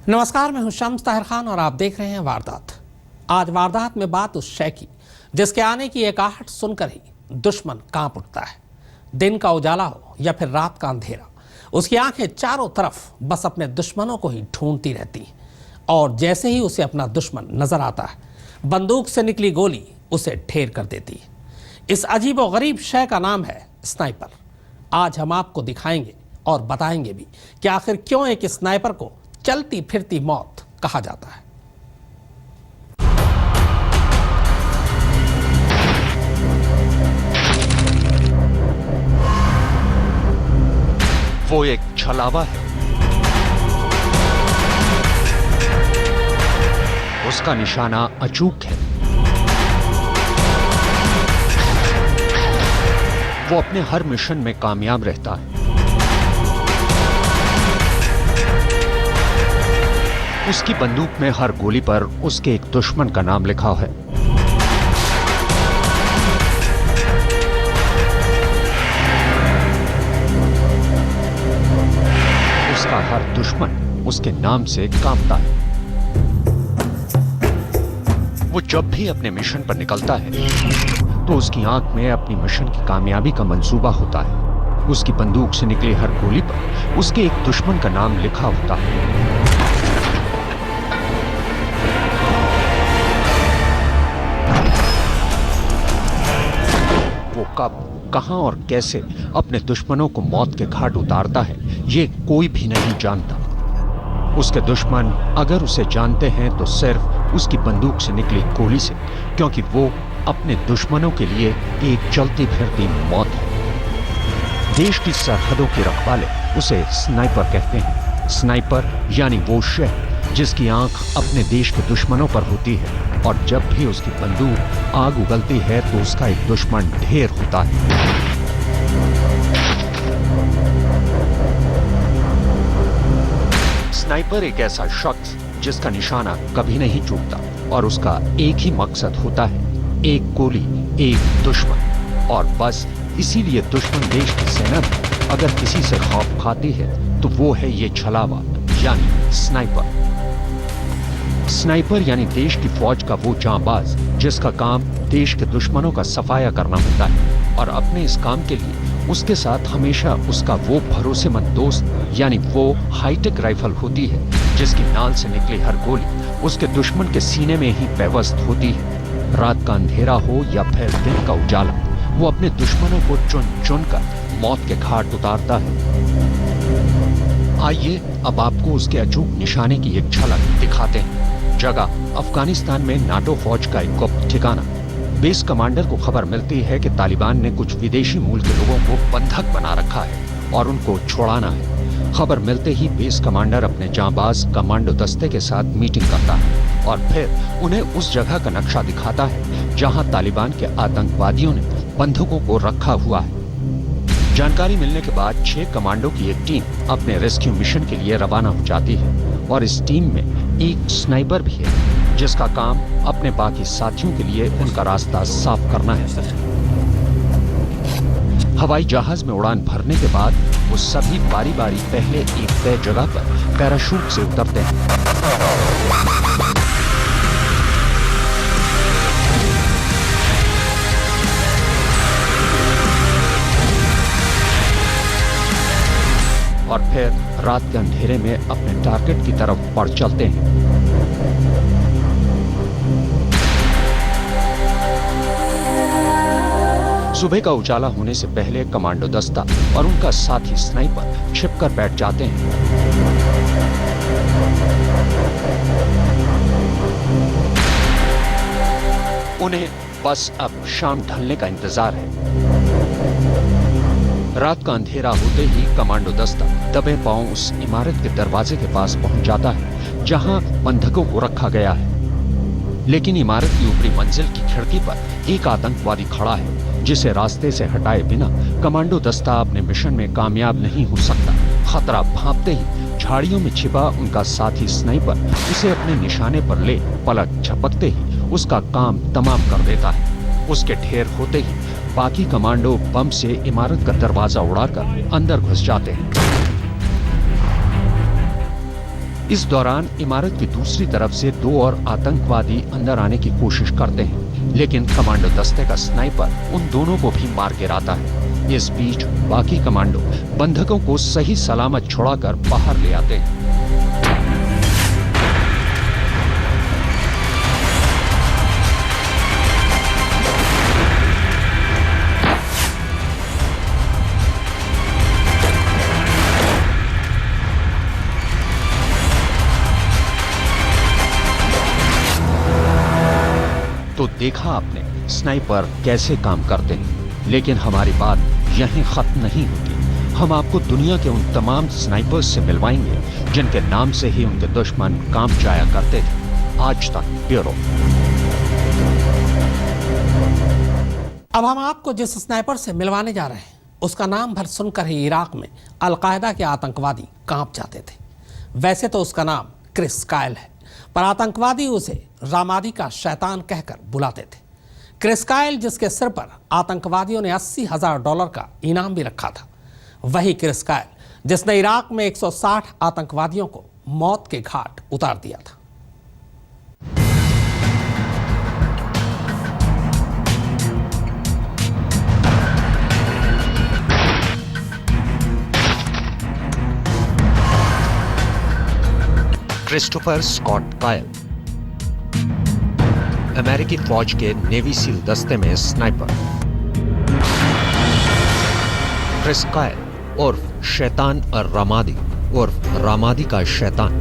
नमस्कार, मैं हूं शम्स ताहिर खान और आप देख रहे हैं वारदात। आज वारदात में बात उस शय की जिसके आने की एक आहट सुनकर ही दुश्मन कांप उठता है। दिन का उजाला हो या फिर रात का अंधेरा, उसकी आंखें चारों तरफ बस अपने दुश्मनों को ही ढूंढती रहती हैं। और जैसे ही उसे अपना दुश्मन नजर आता है, बंदूक से निकली गोली उसे ढेर कर देती है। इस अजीब और गरीब शय का नाम है स्नाइपर। आज हम आपको दिखाएंगे और बताएंगे भी कि आखिर क्यों एक स्नाइपर को चलती फिरती मौत कहा जाता है। वो एक छलावा है। उसका निशाना अचूक है। वो अपने हर मिशन में कामयाब रहता है। उसकी बंदूक में हर गोली पर उसके एक दुश्मन का नाम लिखा है। उसका हर दुश्मन उसके नाम से कांपता है। वो जब भी अपने मिशन पर निकलता है तो उसकी आंख में अपनी मिशन की कामयाबी का मंसूबा होता है। उसकी बंदूक से निकली हर गोली पर उसके एक दुश्मन का नाम लिखा होता है। वो कब, कहां और कैसे अपने दुश्मनों को मौत के घाट उतारता है, ये कोई भी नहीं जानता। उसके दुश्मन अगर उसे जानते हैं तो सिर्फ उसकी बंदूक से निकली गोली से, क्योंकि वो अपने दुश्मनों के लिए एक चलती फिरती मौत है। देश की सरहदों के रखवाले उसे स्नाइपर कहते हैं। स्नाइपर यानी वो शय जिसकी आंख अपने देश के दुश्मनों पर होती है, और जब भी उसकी बंदूक आग उगलती है तो उसका एक दुश्मन ढेर होता है। स्नाइपर एक ऐसा शख्स जिसका निशाना कभी नहीं चूकता और उसका एक ही मकसद होता है, एक गोली, एक दुश्मन। और बस इसीलिए दुश्मन देश की सेना भी अगर किसी से खौफ खाती है तो वो है ये छलावा यानी स्नाइपर। स्नाइपर यानी देश की फौज का वो जांबाज जिसका काम देश के दुश्मनों का सफाया करना होता है, और अपने इस काम के लिए उसके साथ हमेशा उसका वो भरोसेमंद दोस्त यानी वो हाईटेक राइफल होती है जिसकी नाल से निकली हर गोली उसके दुश्मन के सीने में ही पेवस्त होती है। रात का अंधेरा हो या फिर दिन का उजाला, वो अपने दुश्मनों को चुन चुन कर मौत के घाट उतारता है। आइए अब आपको उसके अचूक निशाने की एक झलक दिखाते हैं। जगह अफगानिस्तान में नाटो फौज का एक गुप्त ठिकाना। बेस कमांडर को खबर मिलती है कि तालिबान ने कुछ विदेशी मूल के लोगों को बंधक बना रखा है और उनको छुड़ाना है। खबर मिलते ही बेस कमांडर अपने जांबाज कमांडो दस्ते के साथ मीटिंग करता है और फिर उन्हें उस जगह का नक्शा दिखाता है जहां तालिबान के आतंकवादियों ने बंधकों को रखा हुआ है। जानकारी मिलने के बाद 6 कमांडो की एक टीम अपने रेस्क्यू मिशन के लिए रवाना हो जाती है, और इस टीम में एक स्नाइपर भी है जिसका काम अपने बाकी साथियों के लिए उनका रास्ता साफ करना है। हवाई जहाज में उड़ान भरने के बाद वो सभी बारी बारी पहले एक तय जगह पर पैराशूट से उतरते हैं। और फिर रात के अंधेरे में अपने टारगेट की तरफ बढ़ चलते हैं। सुबह का उजाला होने से पहले कमांडो दस्ता और उनका साथी स्नाइपर छिपकर बैठ जाते हैं। उन्हें बस अब शाम ढलने का इंतजार है। रात का अंधेरा होते ही कमांडो दस्ता दबे पांव उस इमारत के दरवाजे के पास पहुंच जाता है जहां बंधकों को रखा गया है। लेकिन इमारत की ऊपरी मंजिल की खिड़की पर एक आतंकवादी खड़ा है जिसे रास्ते से हटाए बिना कमांडो दस्ता अपने मिशन में कामयाब नहीं हो सकता। खतरा भांपते ही झाड़ियों में छिपा उनका साथी स्नाइपर उसे अपने निशाने पर ले पलक झपकते ही उसका काम तमाम कर देता है। उसके ढेर होते ही बाकी कमांडो बम से इमारत का दरवाजा उड़ाकर अंदर घुस जाते हैं। इस दौरान इमारत की दूसरी तरफ से 2 और आतंकवादी अंदर आने की कोशिश करते हैं, लेकिन कमांडो दस्ते का स्नाइपर उन दोनों को भी मार गिराता है। इस बीच बाकी कमांडो बंधकों को सही सलामत छुड़ाकर बाहर ले आते हैं। तो देखा आपने स्नाइपर कैसे काम करते हैं, लेकिन हमारी बात यहीं खत्म नहीं होती। हम आपको दुनिया के उन तमाम स्नाइपर्स से मिलवाएंगे जिनके नाम से ही उनके दुश्मन काम जाया करते थे। आज तक ब्यूरो। अब हम आपको जिस स्नाइपर से मिलवाने जा रहे हैं उसका नाम भर सुनकर ही इराक में अलकायदा के आतंकवादी कांप जाते थे। वैसे तो उसका नाम क्रिस कायल है, पर आतंकवादी उसे रामादी का शैतान कहकर बुलाते थे। क्रिस कायल, जिसके सिर पर आतंकवादियों ने $80,000 का इनाम भी रखा था, वही क्रिस कायल जिसने इराक में 160 आतंकवादियों को मौत के घाट उतार दिया था। क्रिस्टोफर स्कॉट कायल अमेरिकी फौज के नेवी सील दस्ते में स्नाइपर। क्रिस कायल उर्फ शैतान रामादी उर्फ रामादी का शैतान,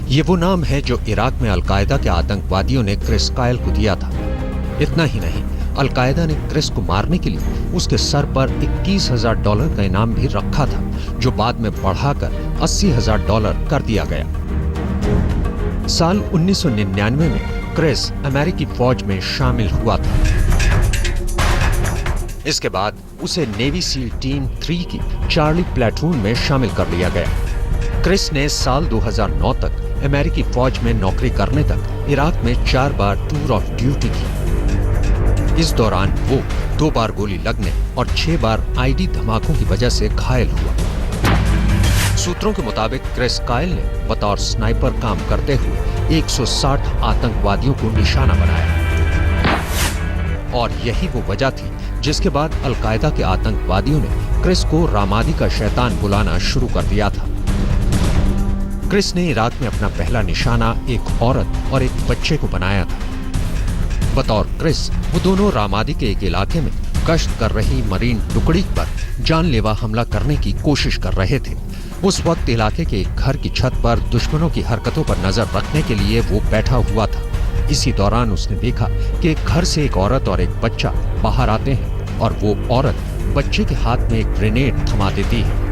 ये वो नाम है जो इराक में अलकायदा के आतंकवादियों ने क्रिस कायल को दिया था। इतना ही नहीं, अलकायदा ने क्रिस को मारने के लिए उसके सर पर $21,000 का इनाम भी रखा था, जो बाद में बढ़ाकर $80,000 कर दिया गया। साल 1999 में क्रिस अमेरिकी फौज में शामिल हुआ था। इसके बाद उसे नेवी सील टीम 3 की चार्ली प्लेटून में शामिल कर लिया गया। क्रिस ने साल 2009 तक अमेरिकी फौज में नौकरी करने तक इराक में 4 बार टूर ऑफ ड्यूटी की। इस दौरान वो 2 बार गोली लगने और 6 बार आईडी धमाकों की वजह से घायल हुआ। सूत्रों के मुताबिक क्रिस कायल ने बतौर स्नाइपर काम करते हुए 160 आतंकवादियों को निशाना बनाया, और यही वो वजह थी जिसके बाद अलकायदा के आतंकवादियों ने क्रिस को रामादी का शैतान बुलाना शुरू कर दिया था। क्रिस ने इराक में अपना पहला निशाना एक औरत और एक बच्चे को बनाया था। बतौर क्रिस वो दोनों रामादी के एक इलाके में गश्त कर रही मरीन टुकड़ी पर जानलेवा हमला करने की कोशिश कर रहे थे। उस वक्त इलाके के एक घर की छत पर दुश्मनों की हरकतों पर नजर रखने के लिए वो बैठा हुआ था। इसी दौरान उसने देखा कि एक घर से एक औरत और एक बच्चा बाहर आते हैं और वो औरत बच्चे के हाथ में एक ग्रेनेड थमा देती है।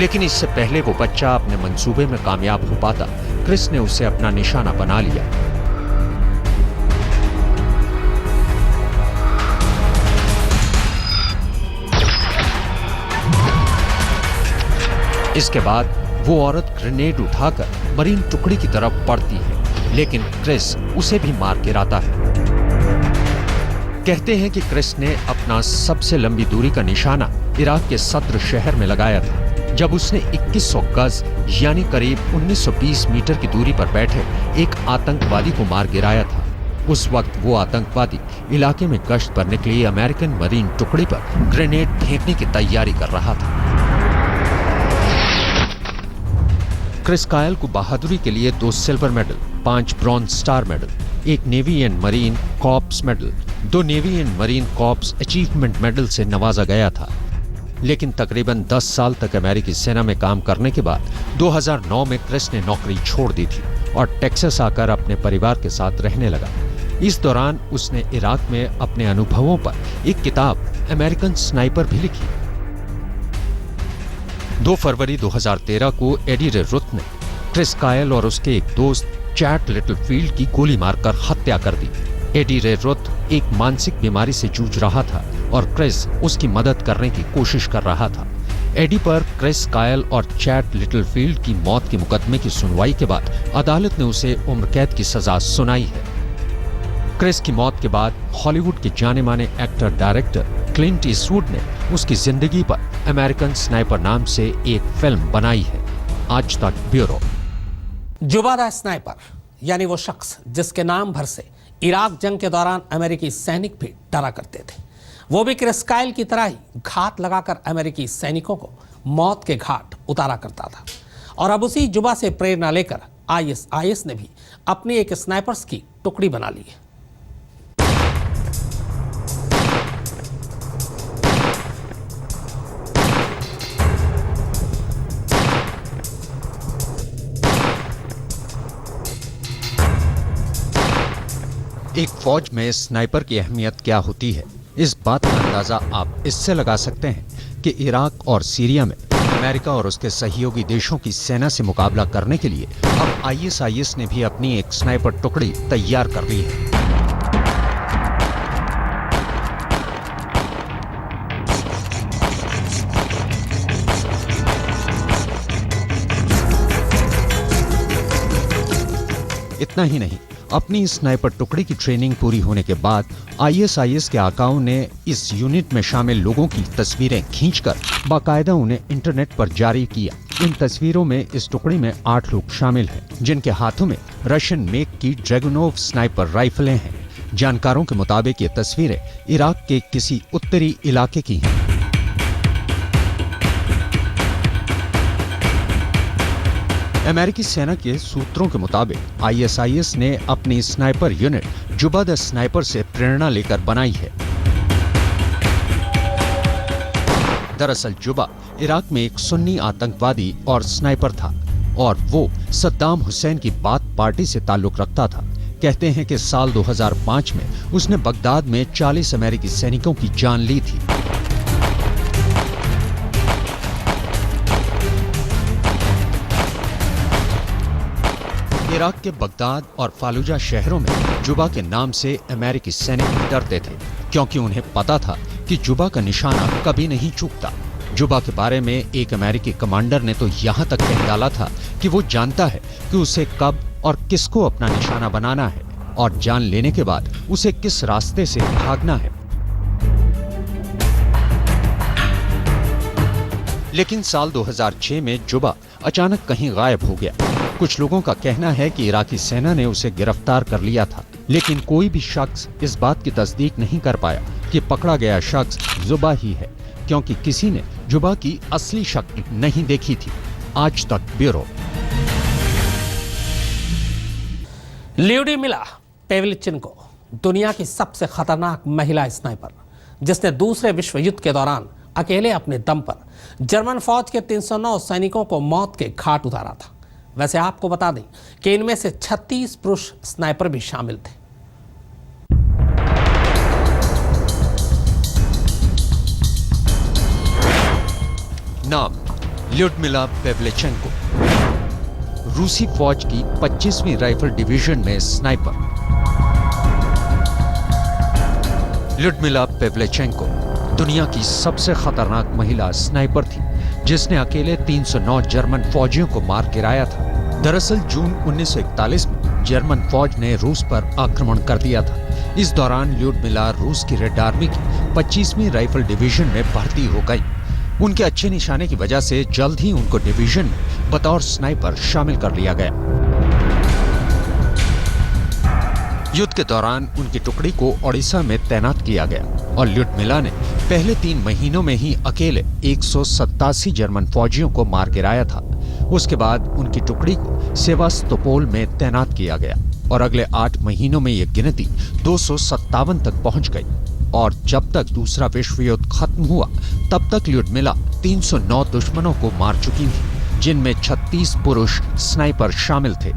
लेकिन इससे पहले वो बच्चा अपने मंसूबे में कामयाब हो पाता, क्रिस ने उसे अपना निशाना बना लिया। इसके बाद वो औरत ग्रेनेड उठाकर मरीन टुकड़ी की तरफ बढ़ती है, लेकिन क्रिस उसे भी मार गिराता है। कहते हैं कि क्रिस ने अपना सबसे लंबी दूरी का निशाना इराक के सद्र शहर में लगाया था, जब उसने 2100 गज यानी करीब 1920 मीटर की दूरी पर बैठे एक आतंकवादी को मार गिराया था। उस वक्त वो आतंकवादी इलाके में गश्त पर निकली अमेरिकन मरीन टुकड़ी पर ग्रेनेड फेंकने की तैयारी कर रहा था। क्रिस कायल को बहादुरी के लिए 2 silver medal, 5 bronze star medal, 1 navy and marine corps medal, 2 navy and marine corps achievement medal से नवाजा गया था। लेकिन तकरीबन 10 साल तक अमेरिकी सेना में काम करने के बाद 2009 में क्रिस ने नौकरी छोड़ दी थी और टेक्सास आकर अपने परिवार के साथ रहने लगा। इस दौरान उसने इराक में अपने अनुभवों पर एक किताब अमेरिकन स्नाइपर भी लिखी। 2 फरवरी 2013 को एडी रे रुथ ने क्रिस कायल और उसके एक दोस्त चैट लिटलफील्ड की गोली मारकर हत्या कर दी। एडी रे रुथ एक मानसिक बीमारी से जूझ रहा था और क्रिस उसकी मदद करने की कोशिश कर रहा था। एडी पर क्रिस कायल और चैट लिटलफील्ड की मौत के मुकदमे की सुनवाई के बाद अदालत ने उसे उम्र कैद की सजा सुनाई है। क्रिस की मौत के बाद हॉलीवुड के जाने माने एक्टर डायरेक्टर क्लिंट ईस्टवुड ने उसकी जिंदगी पर अमेरिकन स्नाइपर नाम से एक फिल्म बनाई है। आज तक ब्यूरो। जुबा द स्नाइपर यानी वो शख्स जिसके नाम भर से इराक जंग के दौरान अमेरिकी सैनिक भी डरा करते थे, वो भी क्रिस काइल की तरह ही घात लगाकर अमेरिकी सैनिकों को मौत के घाट उतारा करता था। और अब उसी जुबा से प्रेरणा लेकर आईएसआईएस ने भी अपनी एक स्नाइपर्स की टुकड़ी बना ली है। एक फौज में स्नाइपर की अहमियत क्या होती है, इस बात का अंदाजा आप इससे लगा सकते हैं कि इराक और सीरिया में अमेरिका और उसके सहयोगी देशों की सेना से मुकाबला करने के लिए अब आईएसआईएस ने भी अपनी एक स्नाइपर टुकड़ी तैयार कर ली है। इतना ही नहीं, अपनी स्नाइपर टुकड़ी की ट्रेनिंग पूरी होने के बाद आईएसआईएस के आकाओं ने इस यूनिट में शामिल लोगों की तस्वीरें खींचकर बाकायदा उन्हें इंटरनेट पर जारी किया। इन तस्वीरों में इस टुकड़ी में 8 लोग शामिल हैं, जिनके हाथों में रशियन मेक की ड्रैगुनोव स्नाइपर राइफलें हैं। जानकारों के मुताबिक ये तस्वीरें इराक के किसी उत्तरी इलाके की हैं। अमेरिकी सेना के सूत्रों के मुताबिक आईएसआईएस ने अपनी स्नाइपर यूनिट जुबा द स्नाइपर से प्रेरणा लेकर बनाई है। दरअसल जुबा इराक में एक सुन्नी आतंकवादी और स्नाइपर था और वो सद्दाम हुसैन की बाथ पार्टी से ताल्लुक रखता था। कहते हैं कि साल 2005 में उसने बगदाद में 40 अमेरिकी सैनिकों की जान ली थी। इराक के बगदाद और फालूजा शहरों में जुबा के नाम से अमेरिकी सैनिक डरते थे, क्योंकि उन्हें पता था कि जुबा का निशाना कभी नहीं चूकता। जुबा के बारे में एक अमेरिकी कमांडर ने तो यहाँ तक कह डाला था कि वो जानता है कि उसे कब और किसको अपना निशाना बनाना है और जान लेने के बाद उसे किस रास्ते से भागना है। लेकिन साल 2006 में जुबा अचानक कहीं गायब हो गया। कुछ लोगों का कहना है कि इराकी सेना ने उसे गिरफ्तार कर लिया था, लेकिन कोई भी शख्स इस बात की तस्दीक नहीं कर पाया कि पकड़ा गया शख्स जुबा ही है, क्योंकि किसी ने जुबा की असली शक्ल नहीं देखी थी। आज तक ब्यूरो। ल्यूडिमिला पेवलिचेंको दुनिया की सबसे खतरनाक महिला स्नाइपर, जिसने दूसरे विश्व युद्ध के दौरान अकेले अपने दम पर जर्मन फौज के 309 सैनिकों को मौत के घाट उतारा था। वैसे आपको बता दें कि इनमें से 36 पुरुष स्नाइपर भी शामिल थे। नाम ल्यूडमिला पेवलिचेंको, रूसी फौज की 25वीं राइफल डिवीजन में स्नाइपर। ल्यूडमिला पेवलिचेंको दुनिया की सबसे खतरनाक महिला स्नाइपर थी, जिसने अकेले 309 जर्मन फौजियों को मार गिराया था। दरअसल जून 1941 में जर्मन फौज ने रूस पर आक्रमण कर दिया था। इस दौरान ल्यूडमिला रूस की रेड आर्मी की 25वीं राइफल डिवीजन में भर्ती हो गई। उनके अच्छे निशाने की वजह से जल्द ही उनको डिवीजन में बतौर स्नाइपर शामिल कर लिया गया। युद्ध के दौरान उनकी टुकड़ी को ओडिशा में तैनात किया गया और ल्यूडमिला ने पहले 3 महीनों में ही अकेले 187 जर्मन फौजियों को मार गिराया था। उसके बाद उनकी टुकड़ी को सेवास्तोपोल में तैनात किया गया और अगले 8 महीनों में यह गिनती 257 तक पहुंच गई। और जब तक दूसरा विश्व युद्ध खत्म हुआ, तब तक ल्यूडमिला 309 दुश्मनों को मार चुकी थी, जिनमें 36 पुरुष स्नाइपर शामिल थे।